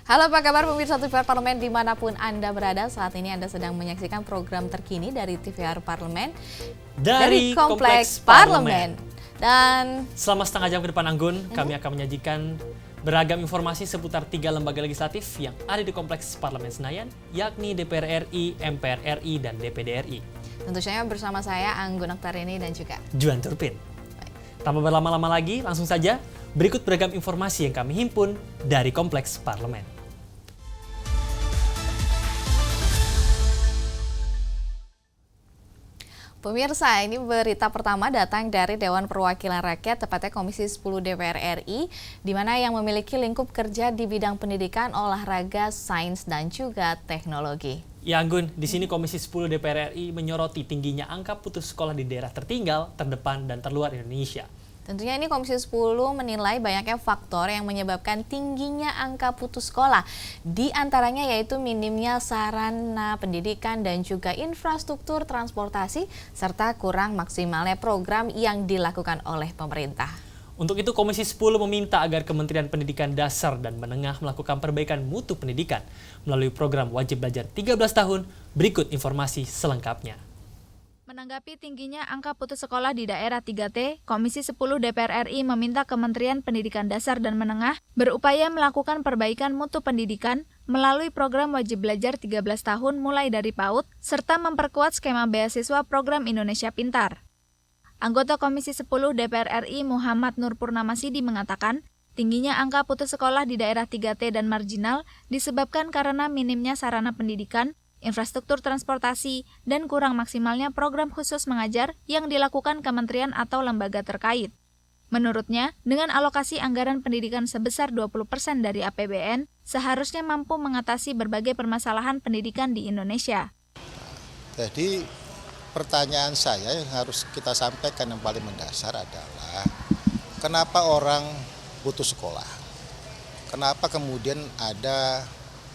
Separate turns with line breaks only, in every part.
Halo, apa kabar pemirsa TVR Parlemen dimanapun Anda berada. Saat ini Anda sedang menyaksikan program terkini dari TVR Parlemen
dari
Kompleks Parlemen. Dan
selama setengah jam ke depan Anggun, kami akan menyajikan beragam informasi seputar 3 lembaga legislatif yang ada di Kompleks Parlemen Senayan, yakni DPR RI, MPR RI, dan DPD RI.
Tentu saja bersama saya Anggun Oktarini dan juga
Juan Turpin. Tanpa berlama-lama lagi, langsung saja berikut beragam informasi yang kami himpun dari Kompleks Parlemen.
pemirsa, ini berita pertama datang dari Dewan Perwakilan Rakyat, tepatnya Komisi 10 DPR RI, di mana yang memiliki lingkup kerja di bidang pendidikan, olahraga, sains, dan juga teknologi.
Ya Anggun, di sini Komisi 10 DPR RI menyoroti tingginya angka putus sekolah di daerah tertinggal, terdepan, dan terluar Indonesia.
Tentunya ini Komisi 10 menilai banyaknya faktor yang menyebabkan tingginya angka putus sekolah. Di antaranya yaitu minimnya sarana pendidikan dan juga infrastruktur transportasi, serta kurang maksimalnya program yang dilakukan oleh pemerintah.
Untuk itu Komisi 10 meminta agar Kementerian Pendidikan Dasar dan Menengah melakukan perbaikan mutu pendidikan melalui program wajib belajar 13 tahun. Berikut informasi selengkapnya.
Menanggapi tingginya angka putus sekolah di daerah 3T, Komisi 10 DPR RI meminta Kementerian Pendidikan Dasar dan Menengah berupaya melakukan perbaikan mutu pendidikan melalui program wajib belajar 13 tahun mulai dari PAUD, serta memperkuat skema beasiswa program Indonesia Pintar. Anggota Komisi 10 DPR RI Muhammad Nur Purnamasidi mengatakan, tingginya angka putus sekolah di daerah 3T dan marginal disebabkan karena minimnya sarana pendidikan, infrastruktur transportasi, dan kurang maksimalnya program khusus mengajar yang dilakukan kementerian atau lembaga terkait. Menurutnya, dengan alokasi anggaran pendidikan sebesar 20% dari APBN, seharusnya mampu mengatasi berbagai permasalahan pendidikan di Indonesia.
Jadi, pertanyaan saya yang harus kita sampaikan yang paling mendasar adalah, kenapa orang putus sekolah? Kenapa kemudian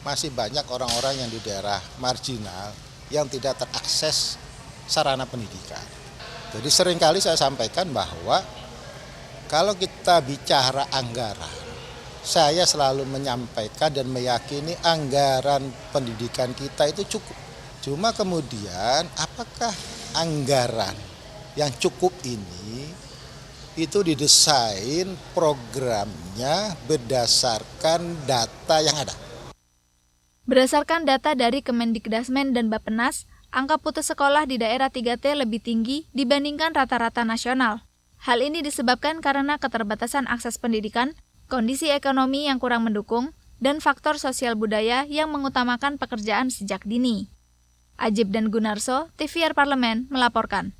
masih banyak orang-orang yang di daerah marginal yang tidak terakses sarana pendidikan. Jadi seringkali saya sampaikan bahwa kalau kita bicara anggaran, saya selalu menyampaikan dan meyakini anggaran pendidikan kita itu cukup. Cuma kemudian apakah anggaran yang cukup ini itu didesain programnya berdasarkan data yang ada.
Berdasarkan data dari Kemendikdasmen dan Bappenas, angka putus sekolah di daerah 3T lebih tinggi dibandingkan rata-rata nasional. Hal ini disebabkan karena keterbatasan akses pendidikan, kondisi ekonomi yang kurang mendukung, dan faktor sosial budaya yang mengutamakan pekerjaan sejak dini. Ajib dan Gunarso, TVR Parlemen, melaporkan.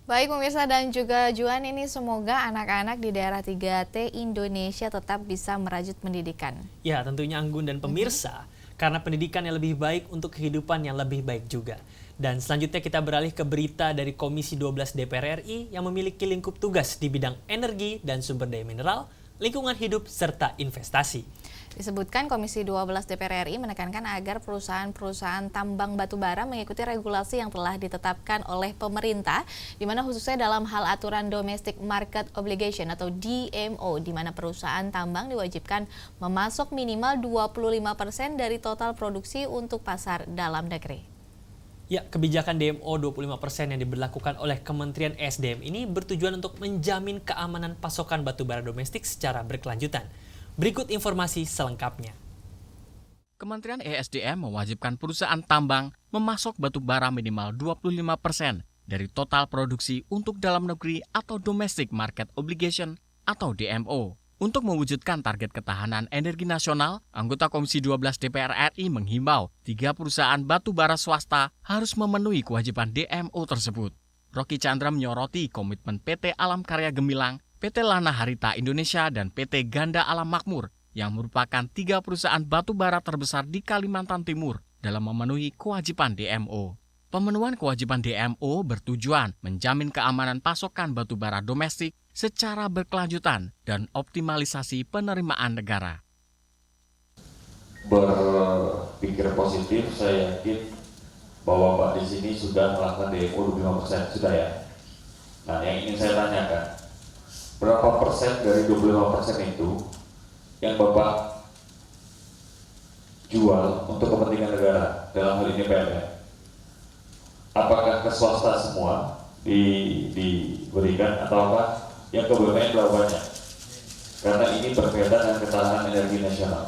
Baik pemirsa dan juga Juan, ini semoga anak-anak di daerah 3T Indonesia tetap bisa merajut pendidikan.
Ya tentunya Anggun dan pemirsa, karena pendidikan yang lebih baik untuk kehidupan yang lebih baik juga. Dan selanjutnya kita beralih ke berita dari Komisi 12 DPR RI yang memiliki lingkup tugas di bidang energi dan sumber daya mineral, lingkungan hidup, serta investasi.
Disebutkan Komisi 12 DPR RI menekankan agar perusahaan-perusahaan tambang batubara mengikuti regulasi yang telah ditetapkan oleh pemerintah, di mana khususnya dalam hal aturan Domestic Market Obligation atau DMO, di mana perusahaan tambang diwajibkan memasok minimal 25% dari total produksi untuk pasar dalam negeri.
Ya, kebijakan DMO 25% yang diberlakukan oleh Kementerian ESDM ini bertujuan untuk menjamin keamanan pasokan batubara domestik secara berkelanjutan. Berikut informasi selengkapnya.
Kementerian ESDM mewajibkan perusahaan tambang memasok batu bara minimal 25% dari total produksi untuk dalam negeri atau Domestic Market Obligation atau DMO. Untuk mewujudkan target ketahanan energi nasional, anggota Komisi 12 DPR RI menghimbau 3 perusahaan batu bara swasta harus memenuhi kewajiban DMO tersebut. Rocky Chandra menyoroti komitmen PT Alam Karya Gemilang, PT Lana Harita Indonesia, dan PT Ganda Alam Makmur yang merupakan 3 perusahaan batu bara terbesar di Kalimantan Timur dalam memenuhi kewajiban DMO. Pemenuhan kewajiban DMO bertujuan menjamin keamanan pasokan batu bara domestik secara berkelanjutan dan optimalisasi penerimaan negara.
Berpikir positif, saya yakin bahwa Pak di sini sudah melakukan DMO 25%, sudah ya. Nah, yang ingin saya tanyakan, berapa persen dari 25% itu yang Bapak jual untuk kepentingan negara, dalam hal ini PLN. Apakah ke swasta semua diberikan atau apa yang ke BUMN berapa banyak? Karena ini berkaitan dengan ketahanan energi nasional.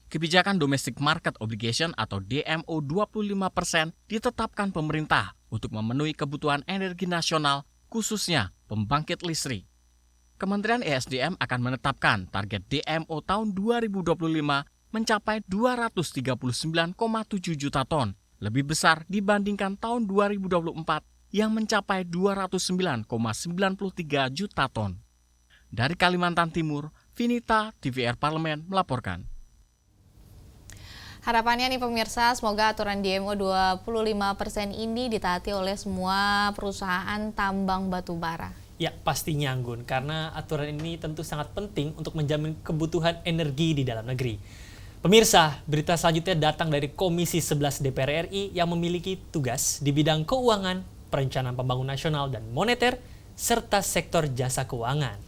Kebijakan Domestic Market Obligation atau DMO 25% ditetapkan pemerintah untuk memenuhi kebutuhan energi nasional, khususnya pembangkit listrik. Kementerian ESDM akan menetapkan target DMO tahun 2025 mencapai 239,7 juta ton, lebih besar dibandingkan tahun 2024 yang mencapai 209,93 juta ton. Dari Kalimantan Timur, Vinita, TVR Parlemen melaporkan.
Harapannya nih pemirsa, semoga aturan DMO 25% ini ditaati oleh semua perusahaan tambang batu bara.
Ya, pastinya Anggun, karena aturan ini tentu sangat penting untuk menjamin kebutuhan energi di dalam negeri. Pemirsa, berita selanjutnya datang dari Komisi 11 DPR RI yang memiliki tugas di bidang keuangan, perencanaan pembangunan nasional dan moneter, serta sektor jasa keuangan.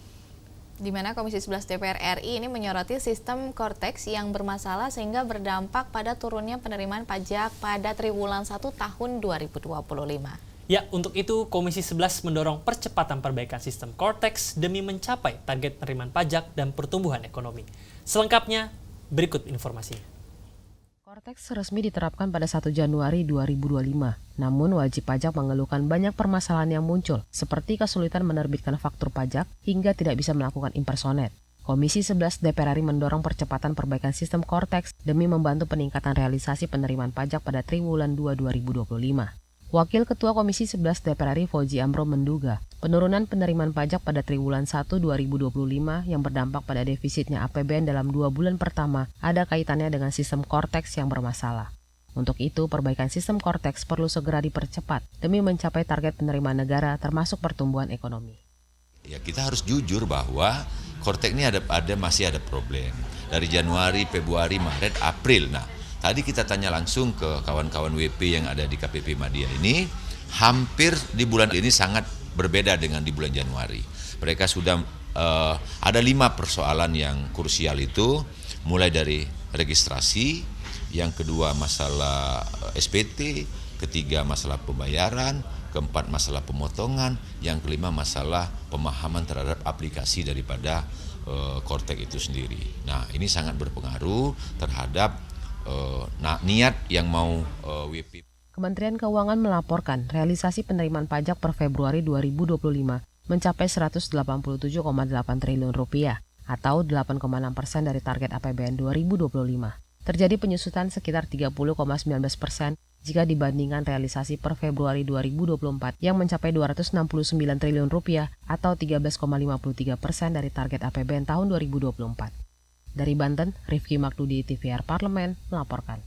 Di mana Komisi 11 DPR RI ini menyoroti sistem Cortex yang bermasalah sehingga berdampak pada turunnya penerimaan pajak pada triwulan 1 tahun 2025.
Ya, untuk itu Komisi 11 mendorong percepatan perbaikan sistem Cortex demi mencapai target penerimaan pajak dan pertumbuhan ekonomi. Selengkapnya, berikut informasinya.
Cortex resmi diterapkan pada 1 Januari 2025. Namun wajib pajak mengeluhkan banyak permasalahan yang muncul, seperti kesulitan menerbitkan faktur pajak hingga tidak bisa melakukan impersonate. Komisi 11 DPR RI mendorong percepatan perbaikan sistem Cortex demi membantu peningkatan realisasi penerimaan pajak pada triwulan 2 2025. Wakil Ketua Komisi 11 DPR RI Fauzi Amro menduga penurunan penerimaan pajak pada triwulan 1 2025 yang berdampak pada defisitnya APBN dalam 2 bulan pertama ada kaitannya dengan sistem Cortex yang bermasalah. Untuk itu, perbaikan sistem Cortex perlu segera dipercepat demi mencapai target penerimaan negara termasuk pertumbuhan ekonomi.
Ya, kita harus jujur bahwa Cortex ini masih ada problem. Dari Januari, Februari, Maret, April. Nah, tadi kita tanya langsung ke kawan-kawan WP yang ada di KPP Madya ini, hampir di bulan ini sangat berbeda dengan di bulan Januari. Mereka sudah ada 5 persoalan yang krusial itu, mulai dari registrasi, yang kedua masalah SPT, ketiga masalah pembayaran, keempat masalah pemotongan, yang kelima masalah pemahaman terhadap aplikasi daripada Cortex itu sendiri. Nah, ini sangat berpengaruh terhadap niat yang mau WP.
Kementerian Keuangan melaporkan realisasi penerimaan pajak per Februari 2025 mencapai 187,8 triliun rupiah atau 8,6% dari target APBN 2025. Terjadi penyusutan sekitar 30,19% jika dibandingkan realisasi per Februari 2024 yang mencapai 269 triliun rupiah atau 13,53% dari target APBN tahun 2024. Dari Banten, Rifki Makdudi, TVR Parlemen, melaporkan.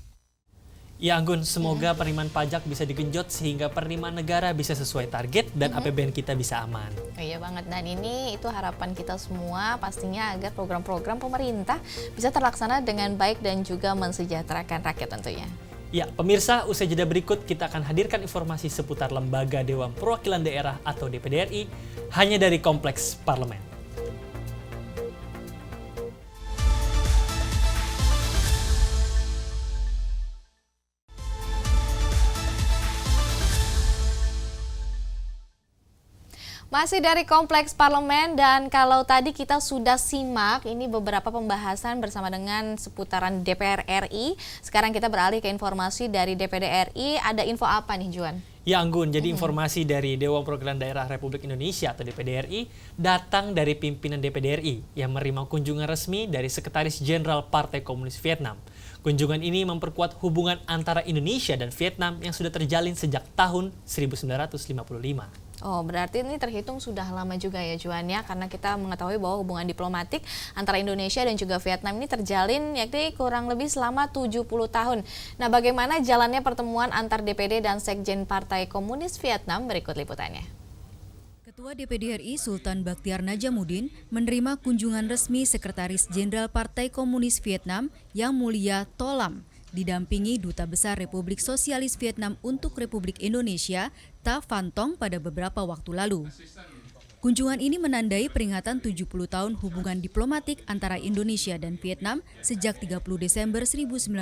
Ya Anggun, semoga penerimaan pajak bisa digenjot sehingga penerimaan negara bisa sesuai target dan APBN kita bisa aman.
Iya banget, dan ini itu harapan kita semua pastinya agar program-program pemerintah bisa terlaksana dengan baik dan juga mensejahterakan rakyat tentunya.
Ya, pemirsa, usai jeda berikut kita akan hadirkan informasi seputar Lembaga Dewan Perwakilan Daerah atau DPD RI hanya dari Kompleks Parlemen.
Masih dari Kompleks Parlemen, dan kalau tadi kita sudah simak ini beberapa pembahasan bersama dengan seputaran DPR RI. Sekarang kita beralih ke informasi dari DPD RI. Ada info apa nih, Juan?
Ya Anggun, jadi informasi dari Dewan Perwakilan Daerah Republik Indonesia atau DPD RI datang dari pimpinan DPD RI yang menerima kunjungan resmi dari Sekretaris Jenderal Partai Komunis Vietnam. Kunjungan ini memperkuat hubungan antara Indonesia dan Vietnam yang sudah terjalin sejak tahun 1955.
Oh, berarti ini terhitung sudah lama juga ya Juan ya, karena kita mengetahui bahwa hubungan diplomatik antara Indonesia dan juga Vietnam ini terjalin yakni kurang lebih selama 70 tahun. Nah, bagaimana jalannya pertemuan antar DPD dan Sekjen Partai Komunis Vietnam? Berikut liputannya.
Ketua DPD RI Sultan Bakhtiar Najamuddin menerima kunjungan resmi Sekretaris Jenderal Partai Komunis Vietnam Yang Mulia To Lam, didampingi Duta Besar Republik Sosialis Vietnam untuk Republik Indonesia, Ta Van Tong pada beberapa waktu lalu. Kunjungan ini menandai peringatan 70 tahun hubungan diplomatik antara Indonesia dan Vietnam sejak 30 Desember 1955.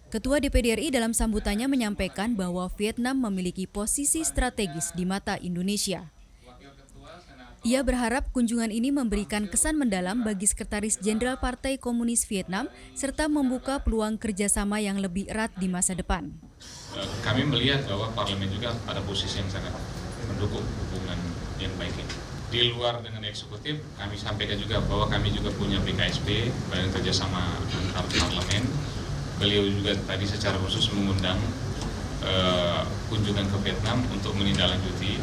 Ketua DPD RI dalam sambutannya menyampaikan bahwa Vietnam memiliki posisi strategis di mata Indonesia. Ia berharap kunjungan ini memberikan kesan mendalam bagi Sekretaris Jenderal Partai Komunis Vietnam serta membuka peluang kerjasama yang lebih erat di masa depan.
Kami melihat bahwa parlemen juga pada posisi yang sangat mendukung hubungan yang baik ini. Di luar dengan eksekutif, kami sampaikan juga bahwa kami juga punya BKSP, Badan Kerjasama Antar Parlemen. Beliau juga tadi secara khusus mengundang kunjungan ke Vietnam untuk menindaklanjuti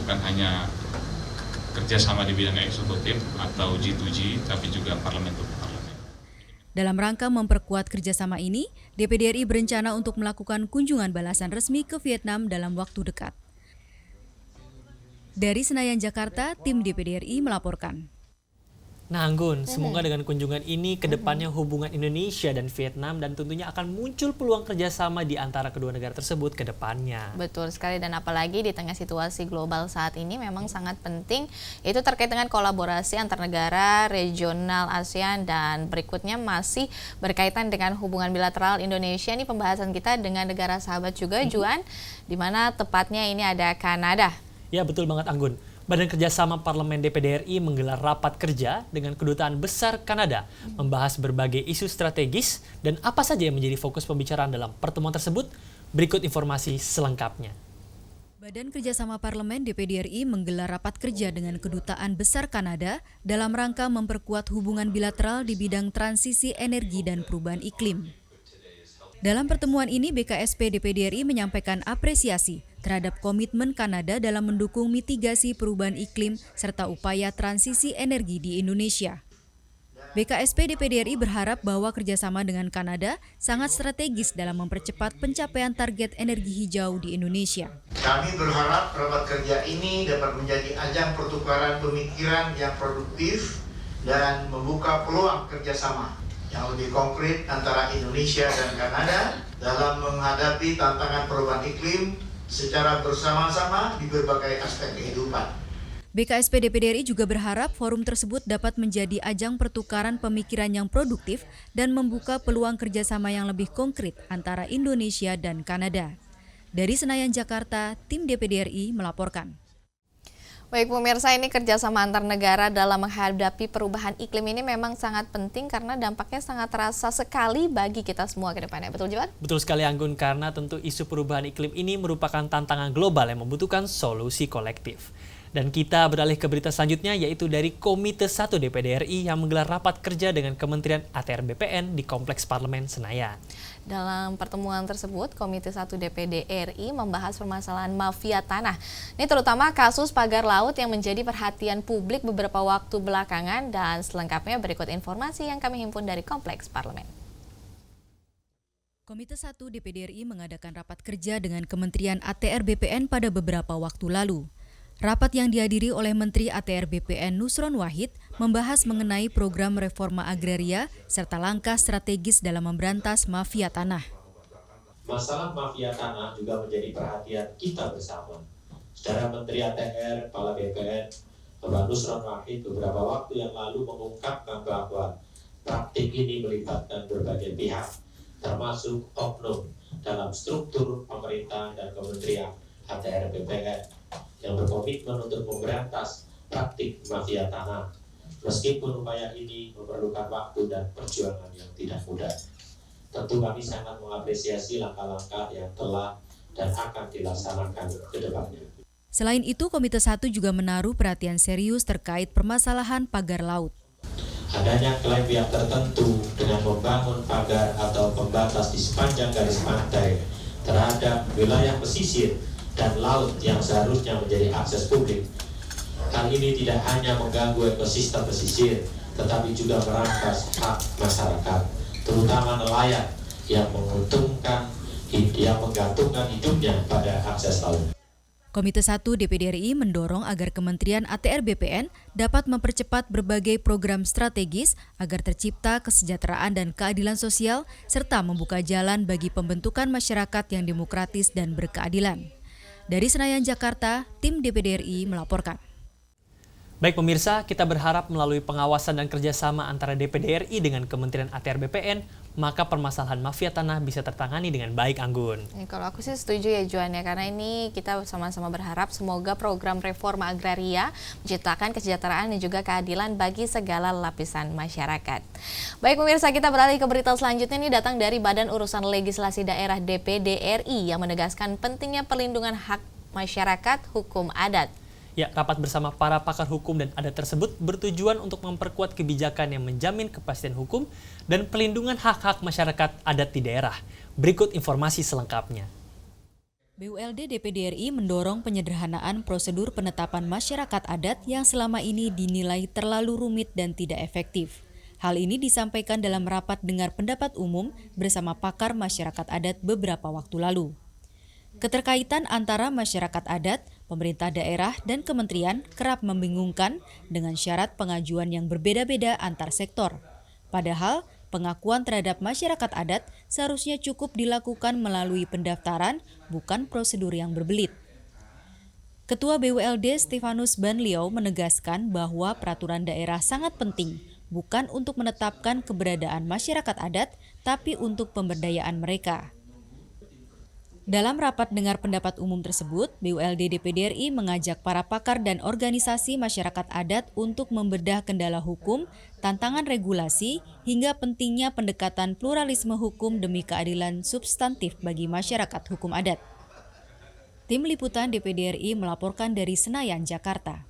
bukan hanya kerjasama di bidang eksekutif atau G2G, tapi juga parlemen to parlemen.
Dalam rangka memperkuat kerjasama ini, DPD RI berencana untuk melakukan kunjungan balasan resmi ke Vietnam dalam waktu dekat. Dari Senayan, Jakarta, tim DPD RI melaporkan.
Nah Anggun, semoga dengan kunjungan ini kedepannya hubungan Indonesia dan Vietnam dan tentunya akan muncul peluang kerjasama di antara kedua negara tersebut ke depannya.
Betul sekali, dan apalagi di tengah situasi global saat ini memang sangat penting itu terkait dengan kolaborasi antar negara, regional, ASEAN, dan berikutnya masih berkaitan dengan hubungan bilateral Indonesia. Ini pembahasan kita dengan negara sahabat juga, Juan, di mana tepatnya ini ada Kanada.
Ya betul banget Anggun. Badan Kerjasama Parlemen DPD RI menggelar rapat kerja dengan Kedutaan Besar Kanada membahas berbagai isu strategis dan apa saja yang menjadi fokus pembicaraan dalam pertemuan tersebut. Berikut informasi selengkapnya.
Badan Kerjasama Parlemen DPD RI menggelar rapat kerja dengan Kedutaan Besar Kanada dalam rangka memperkuat hubungan bilateral di bidang transisi energi dan perubahan iklim. Dalam pertemuan ini, BKSP DPD RI menyampaikan apresiasi terhadap komitmen Kanada dalam mendukung mitigasi perubahan iklim serta upaya transisi energi di Indonesia. BKSP DPD RI berharap bahwa kerjasama dengan Kanada sangat strategis dalam mempercepat pencapaian target energi hijau di Indonesia.
Kami berharap rapat kerja ini dapat menjadi ajang pertukaran pemikiran yang produktif dan membuka peluang kerjasama yang lebih konkret antara Indonesia dan Kanada dalam menghadapi tantangan perubahan iklim secara bersama-sama di berbagai aspek kehidupan.
BKSP DPD RI juga berharap forum tersebut dapat menjadi ajang pertukaran pemikiran yang produktif dan membuka peluang kerjasama yang lebih konkret antara Indonesia dan Kanada. Dari Senayan, Jakarta, tim DPD RI melaporkan.
Baik pemirsa, ini kerjasama antar negara dalam menghadapi perubahan iklim ini memang sangat penting karena dampaknya sangat terasa sekali bagi kita semua ke depannya. Betul, Juan?
Betul sekali Anggun, karena tentu isu perubahan iklim ini merupakan tantangan global yang membutuhkan solusi kolektif. Dan kita beralih ke berita selanjutnya, yaitu dari Komite 1 DPD RI yang menggelar rapat kerja dengan Kementerian ATR BPN di Kompleks Parlemen Senayan.
Dalam pertemuan tersebut, Komite 1 DPD RI membahas permasalahan mafia tanah. Ini terutama kasus pagar laut yang menjadi perhatian publik beberapa waktu belakangan, dan selengkapnya berikut informasi yang kami himpun dari Kompleks Parlemen.
Komite 1 DPD RI mengadakan rapat kerja dengan Kementerian ATR BPN pada beberapa waktu lalu. Rapat yang dihadiri oleh Menteri ATR BPN Nusron Wahid membahas mengenai program reforma agraria serta langkah strategis dalam memberantas mafia tanah.
Masalah mafia tanah juga menjadi perhatian kita bersama. Secara Menteri ATR, Kepala BPN, Bapak Nusron Wahid beberapa waktu yang lalu mengungkapkan bahwa praktik ini melibatkan berbagai pihak, termasuk oknum dalam struktur pemerintah dan Kementerian ATR BPN yang berkomitmen untuk memberantas praktik mafia tanah. Meskipun upaya ini memerlukan waktu dan perjuangan yang tidak mudah. Tentu kami sangat mengapresiasi langkah-langkah yang telah dan akan dilaksanakan ke depannya.
Selain itu, Komite 1 juga menaruh perhatian serius terkait permasalahan pagar laut.
Adanya klaim pihak tertentu dengan membangun pagar atau pembatas di sepanjang garis pantai terhadap wilayah pesisir dan laut yang seharusnya menjadi akses publik. Hal ini tidak hanya mengganggu ekosistem pesisir, tetapi juga merampas hak masyarakat, terutama nelayan yang menggantungkan hidupnya pada akses laut.
Komite 1 DPD RI mendorong agar Kementerian ATR BPN dapat mempercepat berbagai program strategis agar tercipta kesejahteraan dan keadilan sosial, serta membuka jalan bagi pembentukan masyarakat yang demokratis dan berkeadilan. Dari Senayan, Jakarta, tim DPD RI melaporkan.
Baik pemirsa, kita berharap melalui pengawasan dan kerjasama antara DPD RI dengan Kementerian ATR BPN, maka permasalahan mafia tanah bisa tertangani dengan baik, Anggun.
Kalau aku sih setuju ya Juan ya, karena ini kita sama-sama berharap semoga program reforma agraria menciptakan kesejahteraan dan juga keadilan bagi segala lapisan masyarakat. Baik pemirsa, kita beralih ke berita selanjutnya. Ini datang dari Badan Urusan Legislasi Daerah DPD RI yang menegaskan pentingnya perlindungan hak masyarakat hukum adat.
Ya, rapat bersama para pakar hukum dan adat tersebut bertujuan untuk memperkuat kebijakan yang menjamin kepastian hukum dan pelindungan hak-hak masyarakat adat di daerah. Berikut informasi selengkapnya.
BULD DPD RI mendorong penyederhanaan prosedur penetapan masyarakat adat yang selama ini dinilai terlalu rumit dan tidak efektif. Hal ini disampaikan dalam rapat dengar pendapat umum bersama pakar masyarakat adat beberapa waktu lalu. Keterkaitan antara masyarakat adat, pemerintah daerah, dan kementerian kerap membingungkan dengan syarat pengajuan yang berbeda-beda antar sektor. Padahal, pengakuan terhadap masyarakat adat seharusnya cukup dilakukan melalui pendaftaran, bukan prosedur yang berbelit. Ketua BULD Stefanus Banliau menegaskan bahwa peraturan daerah sangat penting, bukan untuk menetapkan keberadaan masyarakat adat, tapi untuk pemberdayaan mereka. Dalam rapat dengar pendapat umum tersebut, BULD DPD RI mengajak para pakar dan organisasi masyarakat adat untuk membedah kendala hukum, tantangan regulasi, hingga pentingnya pendekatan pluralisme hukum demi keadilan substantif bagi masyarakat hukum adat. Tim Liputan DPD RI melaporkan dari Senayan, Jakarta.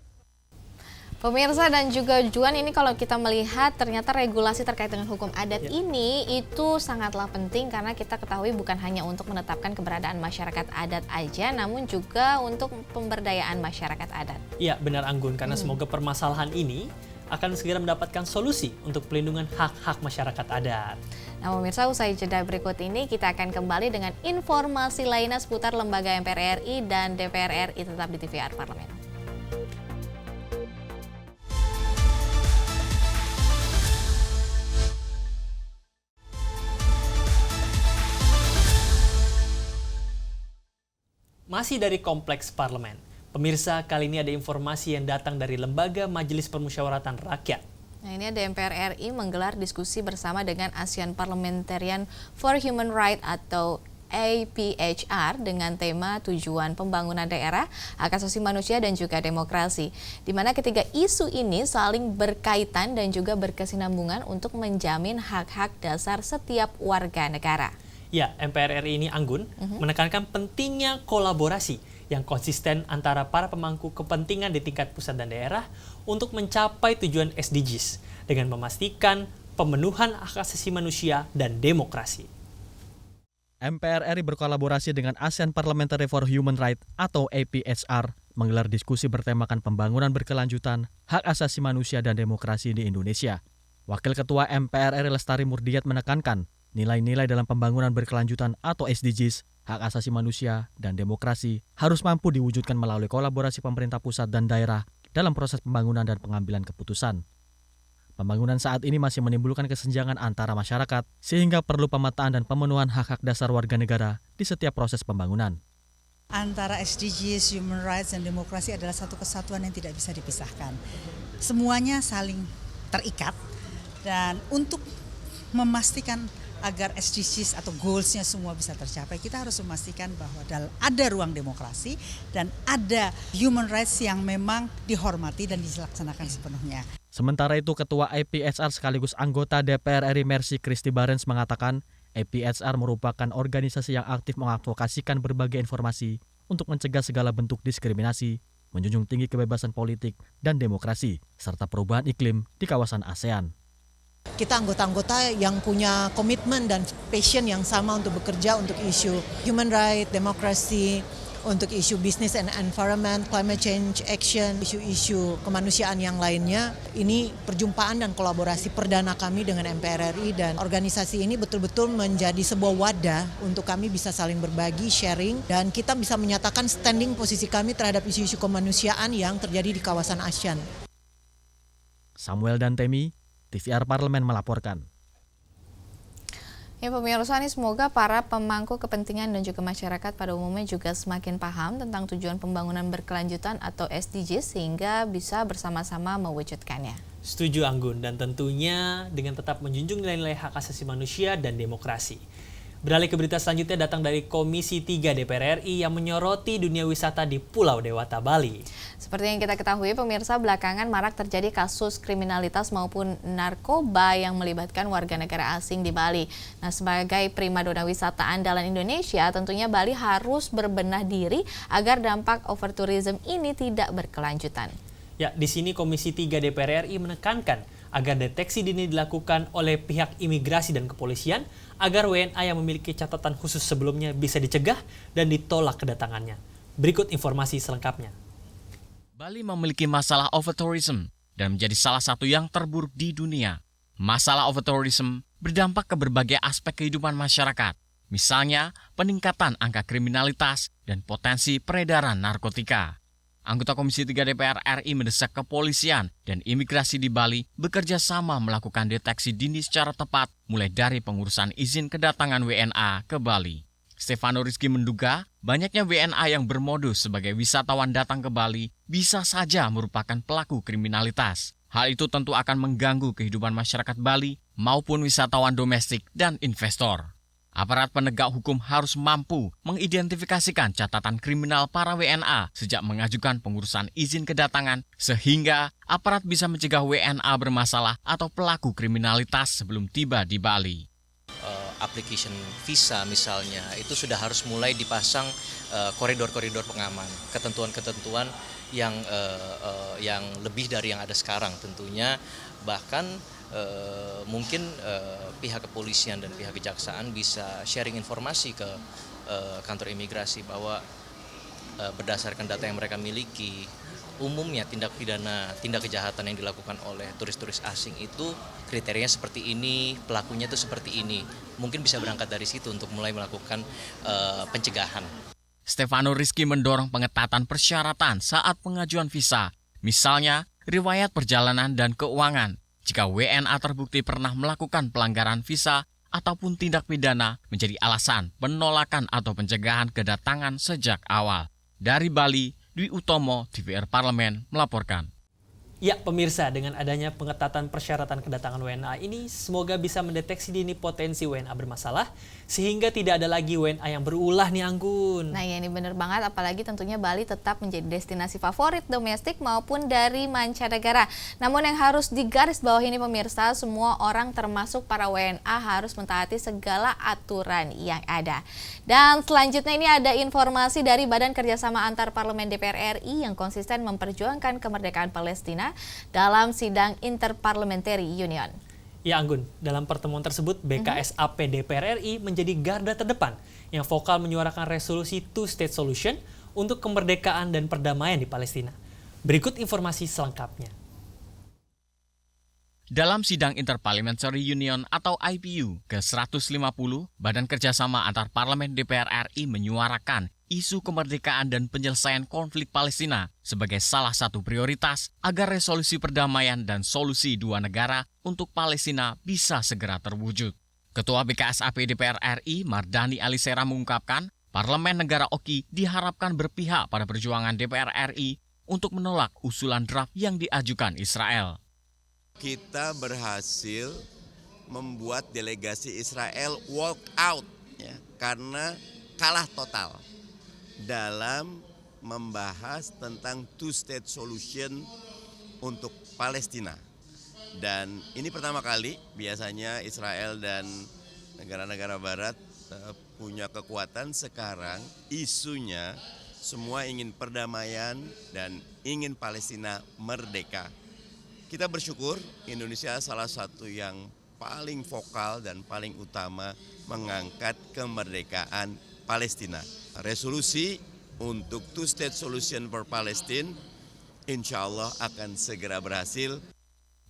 Pemirsa dan juga Juan, ini kalau kita melihat ternyata regulasi terkait dengan hukum adat ini itu sangatlah penting karena kita ketahui bukan hanya untuk menetapkan keberadaan masyarakat adat aja, namun juga untuk pemberdayaan masyarakat adat.
Iya benar Anggun, karena semoga permasalahan ini akan segera mendapatkan solusi untuk pelindungan hak-hak masyarakat adat.
Nah pemirsa, usai jeda berikut ini kita akan kembali dengan informasi lainnya seputar lembaga MPR RI dan DPR RI, tetap di TVR Parlemen.
Masih dari Kompleks Parlemen. Pemirsa, kali ini ada informasi yang datang dari Lembaga Majelis Permusyawaratan Rakyat.
Nah, ini ada MPR RI menggelar diskusi bersama dengan ASEAN Parliamentarian for Human Rights atau APHR dengan tema tujuan pembangunan daerah, hak asasi manusia dan juga demokrasi. Di mana ketiga isu ini saling berkaitan dan juga berkesinambungan untuk menjamin hak-hak dasar setiap warga negara.
Ya, MPR RI ini Anggun menekankan pentingnya kolaborasi yang konsisten antara para pemangku kepentingan di tingkat pusat dan daerah untuk mencapai tujuan SDGs dengan memastikan pemenuhan hak asasi manusia dan demokrasi.
MPR RI berkolaborasi dengan ASEAN Parliamentary for Human Rights atau APHR menggelar diskusi bertemakan pembangunan berkelanjutan, hak asasi manusia dan demokrasi di Indonesia. Wakil Ketua MPR RI Lestari Murdiat menekankan nilai-nilai dalam pembangunan berkelanjutan atau SDGs, hak asasi manusia, dan demokrasi harus mampu diwujudkan melalui kolaborasi pemerintah pusat dan daerah dalam proses pembangunan dan pengambilan keputusan. Pembangunan saat ini masih menimbulkan kesenjangan antara masyarakat, sehingga perlu pemetaan dan pemenuhan hak-hak dasar warga negara di setiap proses pembangunan.
Antara SDGs, human rights, dan demokrasi adalah satu kesatuan yang tidak bisa dipisahkan. Semuanya saling terikat, dan untuk memastikan agar SDGs atau goals-nya semua bisa tercapai, kita harus memastikan bahwa ada ruang demokrasi dan ada human rights yang memang dihormati dan dilaksanakan sepenuhnya.
Sementara itu, Ketua APHR sekaligus anggota DPR RI Mercy Christy Barens mengatakan APHR merupakan organisasi yang aktif mengadvokasikan berbagai informasi untuk mencegah segala bentuk diskriminasi, menjunjung tinggi kebebasan politik dan demokrasi, serta perubahan iklim di kawasan ASEAN.
Kita anggota-anggota yang punya komitmen dan passion yang sama untuk bekerja untuk isu human rights, demokrasi, untuk isu business and environment, climate change action, isu-isu kemanusiaan yang lainnya. Ini perjumpaan dan kolaborasi perdana kami dengan MPR RI, dan organisasi ini betul-betul menjadi sebuah wadah untuk kami bisa saling berbagi, sharing, dan kita bisa menyatakan standing posisi kami terhadap isu-isu kemanusiaan yang terjadi di kawasan ASEAN.
Samuel Dantemi, TVR Parlemen melaporkan.
Ya pemirsa nih, semoga para pemangku kepentingan dan juga masyarakat pada umumnya juga semakin paham tentang tujuan pembangunan berkelanjutan atau SDGs sehingga bisa bersama-sama mewujudkannya.
Setuju Anggun, dan tentunya dengan tetap menjunjung nilai-nilai hak asasi manusia dan demokrasi. Beralih ke berita selanjutnya datang dari Komisi 3 DPR RI yang menyoroti dunia wisata di Pulau Dewata, Bali.
Seperti yang kita ketahui, pemirsa, belakangan marak terjadi kasus kriminalitas maupun narkoba yang melibatkan warga negara asing di Bali. Nah, sebagai primadona wisata andalan Indonesia, tentunya Bali harus berbenah diri agar dampak overtourism ini tidak berkelanjutan.
Ya, di sini Komisi 3 DPR RI menekankan agar deteksi dini dilakukan oleh pihak imigrasi dan kepolisian agar WNA yang memiliki catatan khusus sebelumnya bisa dicegah dan ditolak kedatangannya. Berikut informasi selengkapnya.
Bali memiliki masalah overtourism dan menjadi salah satu yang terburuk di dunia. Masalah overtourism berdampak ke berbagai aspek kehidupan masyarakat, misalnya peningkatan angka kriminalitas dan potensi peredaran narkotika. Anggota Komisi 3 DPR RI mendesak kepolisian dan imigrasi di Bali bekerja sama melakukan deteksi dini secara tepat mulai dari pengurusan izin kedatangan WNA ke Bali. Stefano Rizky menduga banyaknya WNA yang bermodus sebagai wisatawan datang ke Bali bisa saja merupakan pelaku kriminalitas. Hal itu tentu akan mengganggu kehidupan masyarakat Bali maupun wisatawan domestik dan investor. Aparat penegak hukum harus mampu mengidentifikasikan catatan kriminal para WNA sejak mengajukan pengurusan izin kedatangan sehingga aparat bisa mencegah WNA bermasalah atau pelaku kriminalitas sebelum tiba di Bali.
Application visa misalnya itu sudah harus mulai dipasang koridor-koridor pengaman, ketentuan-ketentuan yang lebih dari yang ada sekarang tentunya, bahkan mungkin pihak kepolisian dan pihak kejaksaan bisa sharing informasi ke kantor imigrasi bahwa berdasarkan data yang mereka miliki, umumnya tindak pidana, tindak kejahatan yang dilakukan oleh turis-turis asing itu kriterianya seperti ini, pelakunya itu seperti ini. Mungkin bisa berangkat dari situ untuk mulai melakukan pencegahan.
Stefano Rizky mendorong pengetatan persyaratan saat pengajuan visa, misalnya riwayat perjalanan dan keuangan. Jika WNA terbukti pernah melakukan pelanggaran visa ataupun tindak pidana menjadi alasan penolakan atau pencegahan kedatangan sejak awal. Dari Bali, Dwi Utomo, TVR Parlemen melaporkan.
Ya pemirsa, dengan adanya pengetatan persyaratan kedatangan WNA ini, semoga bisa mendeteksi dini potensi WNA bermasalah, sehingga tidak ada lagi WNA yang berulah nih Anggun.
Nah ya, ini bener banget, apalagi tentunya Bali tetap menjadi destinasi favorit domestik maupun dari mancanegara. Namun yang harus digarisbawahi ini pemirsa, semua orang termasuk para WNA harus mentaati segala aturan yang ada. Dan selanjutnya ini ada informasi dari Badan Kerjasama Antar Parlemen DPR RI yang konsisten memperjuangkan kemerdekaan Palestina dalam sidang Interparliamentary Union.
Ya Anggun, dalam pertemuan tersebut BKSAP DPR RI menjadi garda terdepan yang vokal menyuarakan resolusi Two-State Solution untuk kemerdekaan dan perdamaian di Palestina. Berikut informasi selengkapnya.
Dalam sidang Interparliamentary Union atau IPU ke-150, Badan Kerjasama Antar Parlemen DPR RI menyuarakan isu kemerdekaan dan penyelesaian konflik Palestina sebagai salah satu prioritas agar resolusi perdamaian dan solusi dua negara untuk Palestina bisa segera terwujud. Ketua BKSAP DPR RI, Mardani Alisera mengungkapkan, Parlemen Negara Oki diharapkan berpihak pada perjuangan DPR RI untuk menolak usulan draft yang diajukan Israel.
Kita berhasil membuat delegasi Israel walk out ya, karena kalah total dalam membahas tentang two-state solution untuk Palestina. Dan ini pertama kali biasanya Israel dan negara-negara barat punya kekuatan, sekarang isunya semua ingin perdamaian dan ingin Palestina merdeka. Kita bersyukur Indonesia salah satu yang paling vokal dan paling utama mengangkat kemerdekaan Palestina. Resolusi untuk two-state solution for Palestine insya Allah akan segera berhasil.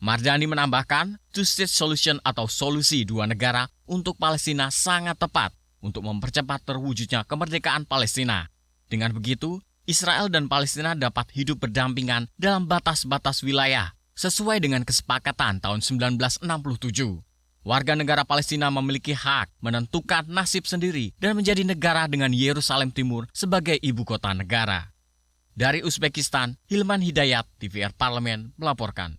Mardani menambahkan, two-state solution atau solusi dua negara untuk Palestina sangat tepat untuk mempercepat terwujudnya kemerdekaan Palestina. Dengan begitu, Israel dan Palestina dapat hidup berdampingan dalam batas-batas wilayah sesuai dengan kesepakatan tahun 1967. Warga negara Palestina memiliki hak menentukan nasib sendiri dan menjadi negara dengan Yerusalem Timur sebagai ibu kota negara. Dari Uzbekistan, Hilman Hidayat, TVR Parlemen, melaporkan.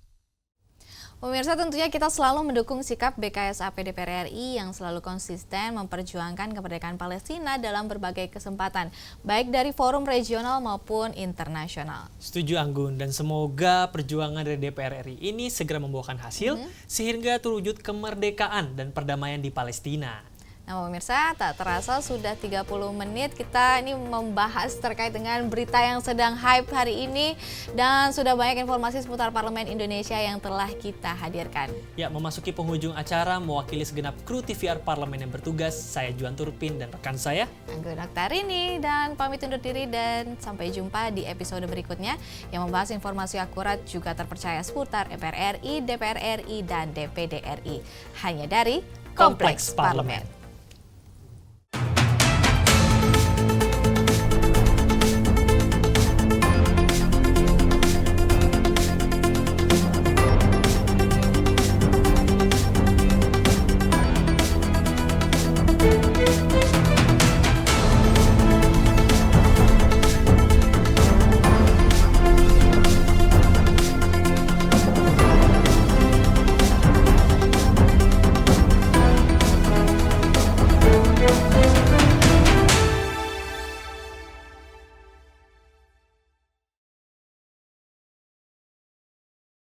Pemirsa, tentunya kita selalu mendukung sikap BKSAP DPR RI yang selalu konsisten memperjuangkan kemerdekaan Palestina dalam berbagai kesempatan, baik dari forum regional maupun internasional.
Setuju Anggun, dan semoga perjuangan dari DPR RI ini segera membuahkan hasil sehingga terwujud kemerdekaan dan perdamaian di Palestina.
Nah pemirsa, tak terasa sudah 30 menit kita ini membahas terkait dengan berita yang sedang hype hari ini. Dan sudah banyak informasi seputar Parlemen Indonesia yang telah kita hadirkan.
Ya, memasuki penghujung acara, mewakili segenap kru TVR Parlemen yang bertugas, saya Juan Turpin dan rekan saya
Anggun Oktarini, dan pamit undur diri dan sampai jumpa di episode berikutnya yang membahas informasi akurat juga terpercaya seputar MPR RI, DPR RI, dan DPD RI. Hanya dari Kompleks Parlemen.